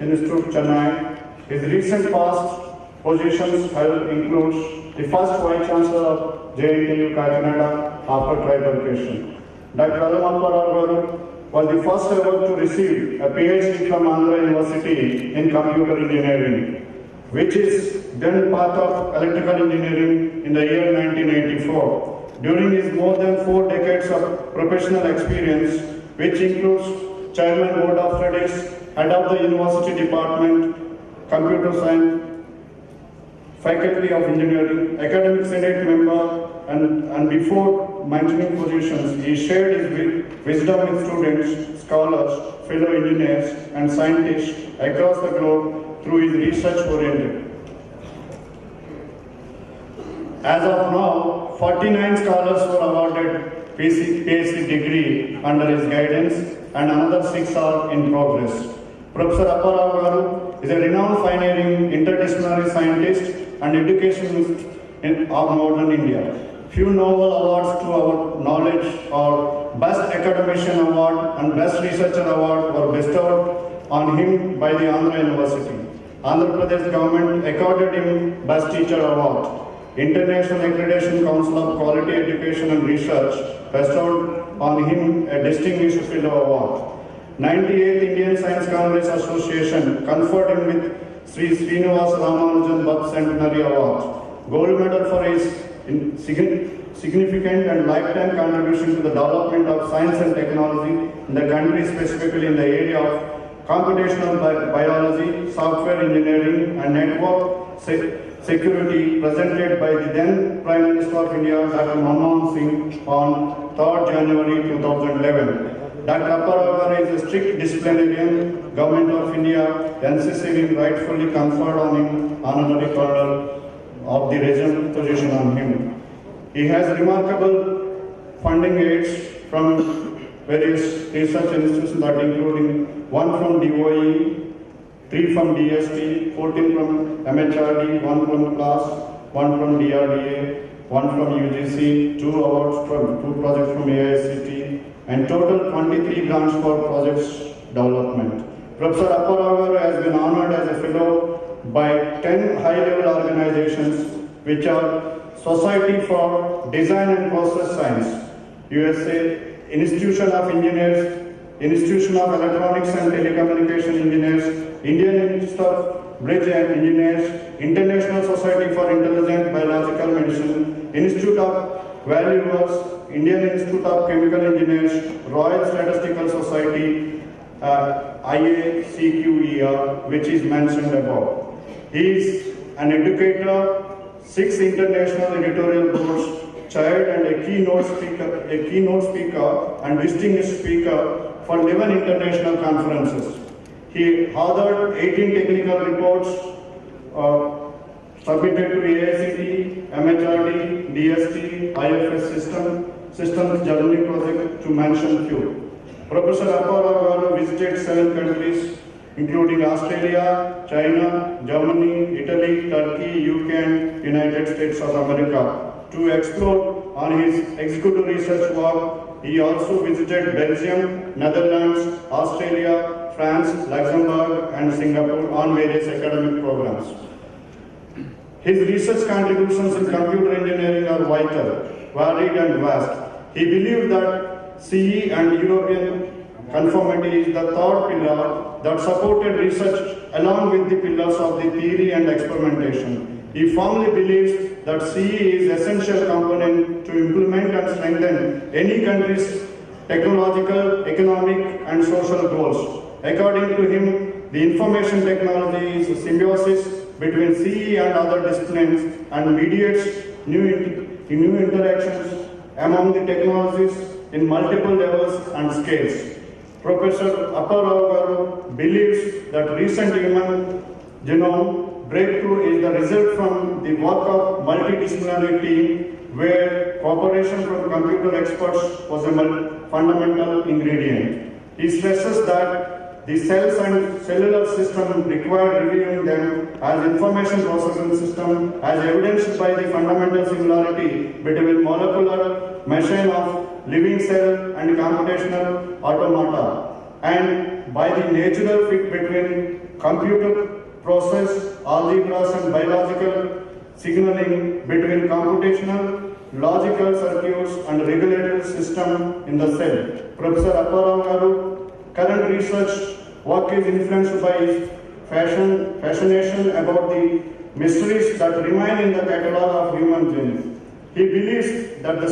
Institute, Chennai. His recent past positions include the first Vice Chancellor of JNTU, Kakinada after tribalization. Dr. Alamappar was the first ever to receive a PhD from Andhra University in computer engineering, which is then part of electrical engineering in the year 1984. During his more than 4 decades of professional experience, which includes Chairman Board of Studies, Head of the University Department, Computer Science, Faculty of Engineering, Academic Senate member, and before mentioning positions, he shared his wisdom with students, scholars, fellow engineers, and scientists across the globe through his research-oriented. As of now, 49 scholars were awarded PhD degree under his guidance, and another 6 are in progress. Professor Apparao Garu is a renowned pioneering interdisciplinary scientist and educationist of modern India. Few Nobel awards to our knowledge are Best Academician Award and Best Researcher Award were bestowed on him by the Andhra University. Andhra Pradesh government accorded him Best Teacher Award. International Accreditation Council of Quality Education and Research bestowed on him a Distinguished Fellow Award. 98th Indian Science Congress Association conferred him with Sri Srinivas Ramanujan Bhatt Centenary Award, gold medal for his significant and lifetime contribution to the development of science and technology in the country, specifically in the area of computational biology, software engineering, and network security, presented by the then Prime Minister of India, Dr. Manmohan Singh, on 3rd January 2011. Dr. Apparao is a strict disciplinarian. Government of India, NCC rightfully conferred on him honorary colonel of the regent position on him. He has remarkable funding aids from various research institutions that including 1 from DOE, 3 from DST, 14 from MHRD, 1 from CLAS, 1 from DRDA, 1 from UGC, 2 awards from 2 projects from AICT, and total 23 grants for projects development. Professor Apparao has been honored as a fellow by 10 high-level organizations, which are Society for Design and Process Science, USA, Institution of Engineers, Institution of Electronics and Telecommunication Engineers, Indian Institute of Bridge Engineers, International Society for Intelligent Biological Medicine, Institute of Value Works, Indian Institute of Chemical Engineers, Royal Statistical Society, IACQER, which is mentioned above. He is an educator, 6 international editorial boards, chaired and a keynote speaker and distinguished speaker for 11 international conferences. He authored 18 technical reports submitted to AICT, MHRD, DST, IFS Systems Journey Project, to mention few. Professor Apparao visited 7 countries, including Australia, China, Germany, Italy, Turkey, UK, and United States of America to explore on his executive research work. He also visited Belgium, Netherlands, Australia, France, Luxembourg, and Singapore on various academic programs. His research contributions in computer engineering are vital, varied, and vast. He believed that CE and European conformity is the 3rd pillar that supported research along with the pillars of the theory and experimentation. He firmly believes that CE is essential component to implement and strengthen any country's technological, economic, and social goals. According to him, the information technology is a symbiosis between CE and other disciplines and mediates new interactions among the technologies in multiple levels and scales. Professor Apparao believes that recent human genome breakthrough is the result from the work of multidisciplinary team where cooperation from computer experts was a fundamental ingredient. He stresses that the cells and cellular system require reviewing them as information processing system as evidenced by the fundamental similarity between molecular machine of living cell and computational automata, and by the natural fit between computer process, algebras and biological signaling between computational, logical circuits and regulatory system in the cell. Professor Apparao Garu, current research work is influenced by his fascination about the mysteries that remain in the catalogue of human genes. He believes that the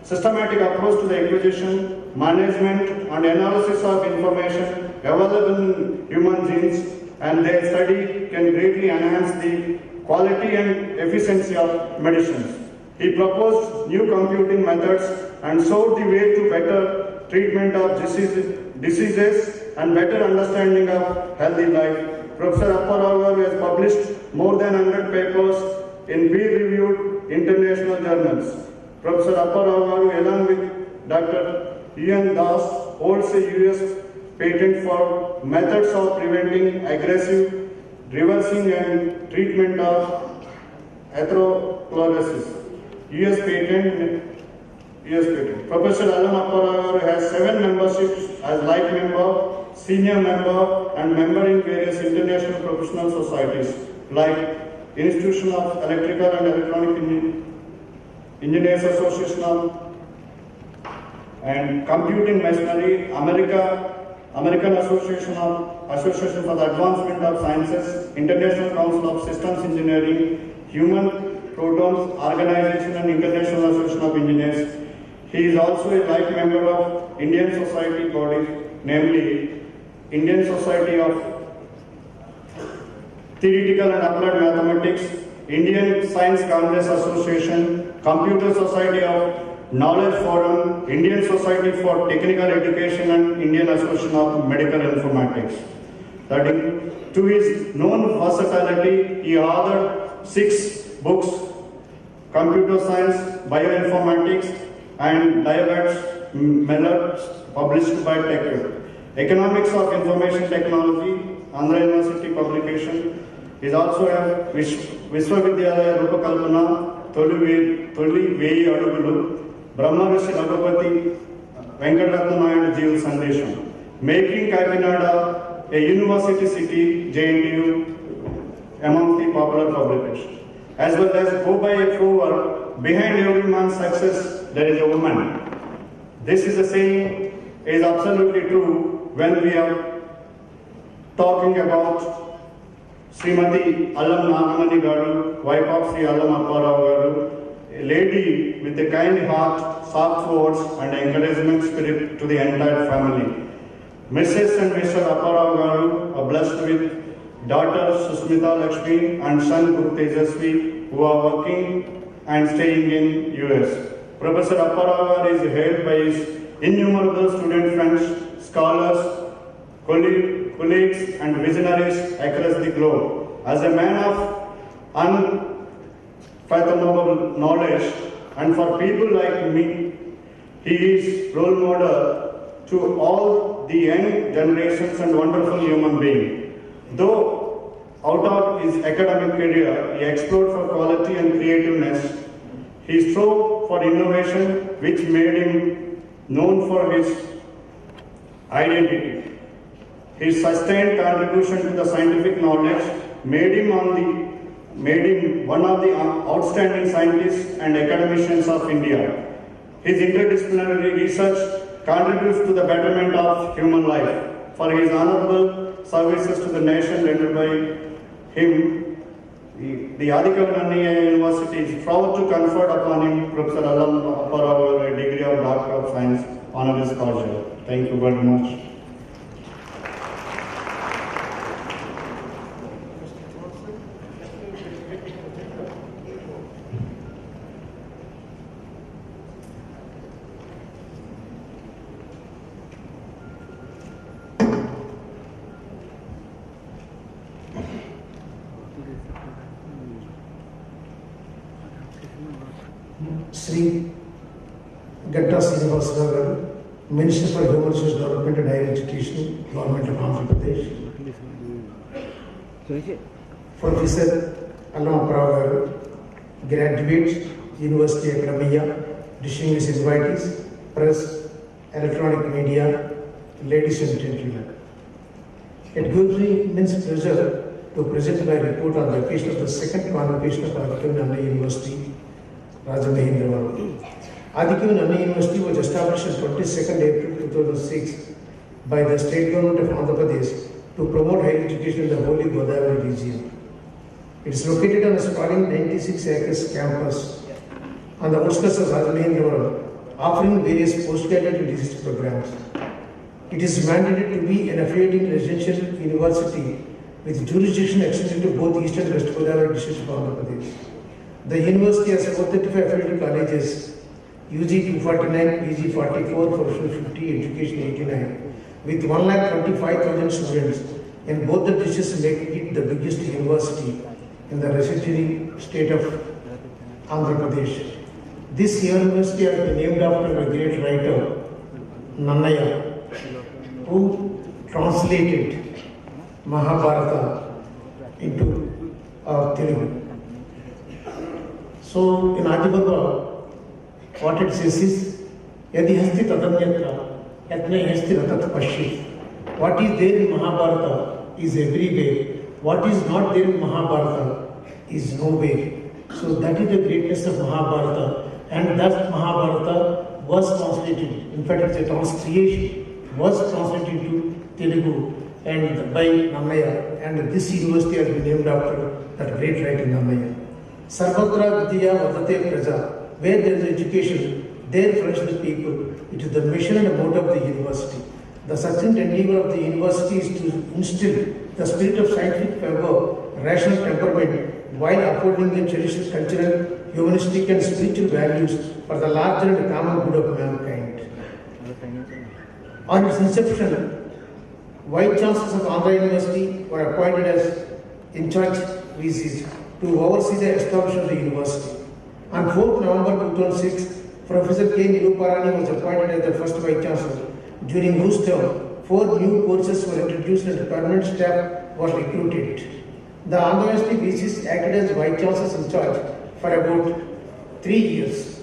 systematic approach to the acquisition, management and analysis of information available in human genes and their study can greatly enhance the quality and efficiency of medicines. He proposed new computing methods and showed the way to better treatment of diseases and better understanding of healthy life. Professor Apparao has published more than 100 papers in peer-reviewed international journals. Professor Apparao, along with Dr. Ian Das, holds a US patent for methods of preventing aggressive reversing and treatment of atherosclerosis. US patent. Professor Alam Apparao has 7 memberships as life member, senior member and member in various international professional societies like Institution of Electrical and Electronic Engineers Association and Computing Machinery, American Association for the Advancement of Sciences, International Council of Systems Engineering, Human Protons Organization and International Association of Engineers. He is also a life member of Indian society bodies, namely Indian Society of Theoretical and Applied Mathematics, Indian Science Congress Association, Computer Society of Knowledge Forum, Indian Society for Technical Education and Indian Association of Medical Informatics. To his known versatility, he authored 6 books, Computer Science, Bioinformatics and Diabetes Melodies, published by TechWeb. Economics of Information Technology, Andhra University publication, is also a Vishwavidyalaya Rupakalpana, Toli Veyi Adugulu, Brahma Rishi Ragupati, Venkatatana and Jeev Sandesham, making Kakinada a university city, JNTU, among the popular publications. As well as go by a proverb, behind every man's success, there is a woman. This is a saying is absolutely true when we are talking about Srimati Allam Nagamani Garu, wife of Sri Allam Apparao Garu, a lady with a kind heart, soft words and encouragement spirit to the entire family. Mrs. and Mr. Apparao Garu are blessed with daughter Susmita Lakshmi and son Guru Tejasvi, who are working and staying in US. Professor Apparao is hailed by his innumerable student friends, scholars, colleagues and visionaries across the globe. As a man of unfathomable knowledge, and for people like me, he is role model to all the young generations and wonderful human being. Though out of his academic career, he explored for quality and creativeness. He strove for innovation, which made him known for his identity. His sustained contribution to the scientific knowledge made him one of the outstanding scientists and academicians of India. His interdisciplinary research contributes to the betterment of human life. For his honorable services to the nation rendered by him, the ADIKAVI NANNAYA University is proud to confer upon him, Professor Alam Apparao, a degree of Doctor of Science, honoris causa. Thank you very much. Sri Gatta Srinivasa Garu, Minister for Human Resource Development and Higher Education, Government of Andhra Pradesh. Professor Allam Apparao Garu, graduates, University ADIKAVI, distinguished invitees, press, electronic media, ladies and gentlemen. It gives me immense pleasure to present my report on the occasion of the second convocation of ADIKAVI NANNAYA University, Rajamahendravaram. ADIKAVI NANNAYA University was established on 22nd April 2006 by the State Government of Andhra Pradesh to promote higher education in the Holy Godavari region. It is located on a sprawling 96 acres campus on the outskirts of Rajamahendravaram, offering various postgraduate research programs. It is mandated to be an affiliating residential university with jurisdiction extended to both East and West Godavari districts of Andhra Pradesh. The university has 435 affiliated colleges, UG 249, PG 44, Professional 50, Education 89, with 1,25,000 students in both the districts, making it the biggest university in the residuary state of Andhra Pradesh. This university has been named after a great writer, NANNAYA, who translated Mahabharata into Telugu. So in Adibaba, what it says is, Yadi hasti tadanyatra, yatne hasti ratat pashi. What is there in Mahabharata is everywhere. What is not there in Mahabharata is nowhere. So that is the greatness of Mahabharata, and that Mahabharata was translated. In fact, it's a translation was translated into Telugu and by NANNAYA, and this university has been named after that great writer NANNAYA. Sarvatra Vidya Vadate Praja, where there is education, there flourish the people. It is the mission and motto of the university. The succinct endeavor of the university is to instill the spirit of scientific fervor, rational temperament, while upholding and cherishing cultural, humanistic and spiritual values for the larger and common good of mankind. On its inception, Vice Chancellors of Andhra University were appointed as in-charge VCs to oversee the establishment of the university. On 4th November 2006, Professor K. Niruparani was appointed as the first Vice Chancellor, during whose term 4 new courses were introduced and permanent staff was recruited. The Andhra University VCs acted as Vice Chancellors in charge for about 3 years.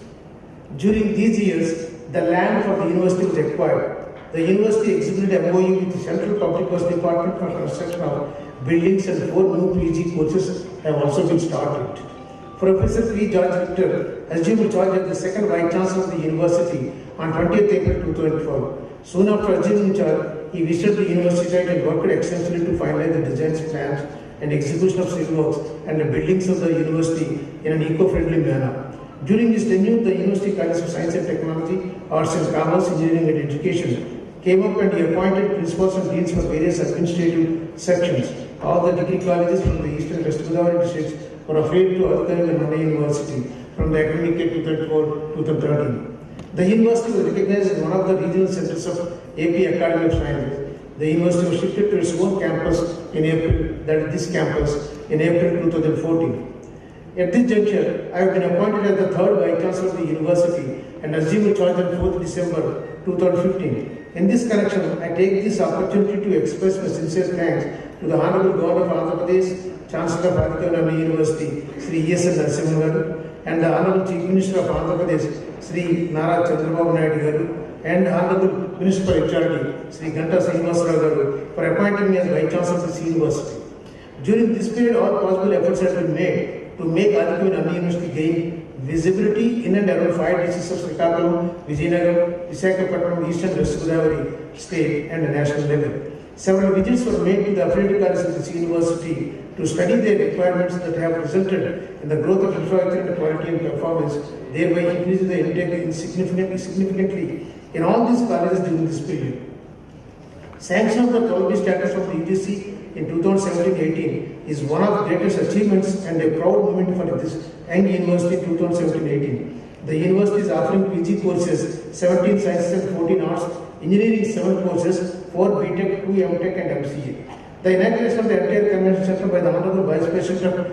During these years, the land for the university was acquired. The university executed MOU with the Central Public Works Department for construction of buildings, and 4 new PG courses have also been started. Professor P. George Victor assumed charge as the second Vice Chancellor of the university on 20th April 2012. Soon after assuming charge, he visited the university site and worked extensively to finalize the designs, plans, and execution of civil works and the buildings of the university in an eco-friendly manner. During his tenure, the University College of Science and Technology, Arts and Commerce, Engineering and Education came up, and he appointed principals and deans for various administrative sections. All the degree colleges from the East and West Godavari districts were affiliated to ADIKAVI NANNAYA University from the academic year 2012-2013. The university was recognized as one of the regional centers of AP Academy of Sciences. The university was shifted to its own campus in April, that is this campus, in April 2014. At this juncture, I have been appointed as the third Vice Chancellor of the university and assumed charge on 4th December 2015. In this connection, I take this opportunity to express my sincere thanks to the Honorable Governor of Andhra Pradesh, Chancellor of ADIKAVI NANNAYA University, Sri E.S.N. Narasimhan Garu, and the Honorable Chief Minister of Andhra Pradesh, Sri Nara Chandrababu Naidu Garu, and Honorable Minister for HRD, Sri Ganta Srinivasarao Garu, for appointing me as Vice Chancellor of this university. During this period, all possible efforts have been made to make ADIKAVI NANNAYA University gain visibility in and around 5 districts of Srikakulam, Vizianagaram, Visakhapatnam, East and West Godavari state and national level. Several visits were made to the affiliated colleges of this university to study their requirements that have resulted in the growth of infrastructure and quality and performance, thereby increasing the intake significantly in all these colleges during this period. Sanction of the 12B status of the UGC in 2017-18 is one of the greatest achievements and a proud moment for this young university in 2017-18. The university is offering PG courses, 17 sciences and 14 arts, engineering 7 courses, 4 BTech, 2 MTech and MCA. The inauguration of the entire convention center by the Honorable Vice President of